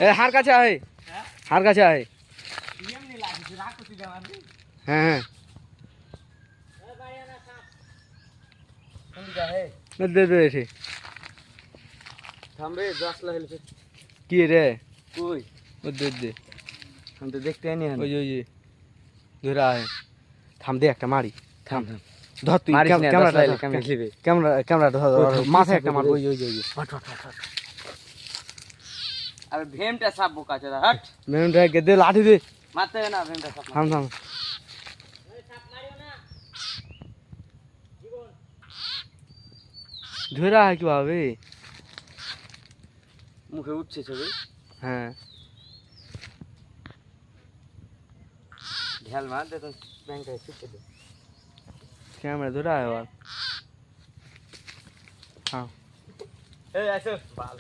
এ হার কাছে আয়, হার কাছে আয়। হ্যাঁ হ্যাঁ দে দে এসে থামবে জসলা হেলবে কি রে কই ও দে দে আমি তো দেখতে আইনি ওই যে ধরে আয় থাম দে একটা মারি থাম থাম ধর তুই মারিস না ক্যামেরাটা জসলা হেলে ক্যামেরা লিবে ক্যামেরাটা ধর মাথায় একটা মার ওই আরে ভেমটা সাপ বোকা চোদা হট মেনুটা দে লাঠি দে মারতে হবে না ভেমটা সাপ থাম থাম ধরে আয় কিভাবে মুখে উঠছে ছবি হ্যাঁ ঢেল মার দে তো ব্যাংকটা ছুটে দে ক্যামেরা ধরে আয় আবার হ্যাঁ এই আসো বাল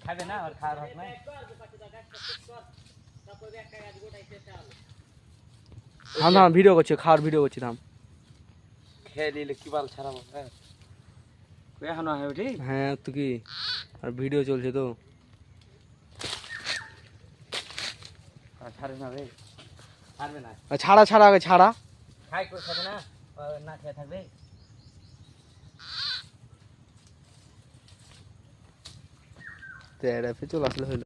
খাবে না আর খাওয়ার হক নাই থাম থাম ভিডিও করছে খাওয়ার ভিডিও করছি থাম খেয়ে দিলে কি বাল ছাড়াবো হ্যাঁ কই এখনো হয় ওঠি হ্যাঁ তো কি আর ভিডিও চলছে তো আর ছাড়ে না রে ছাড়বে না ছাড়া ছাড়া আগে ছাড়া খাই করে খাবে না না খেয়ে থাকবে তেরা চলে আসলে হইলো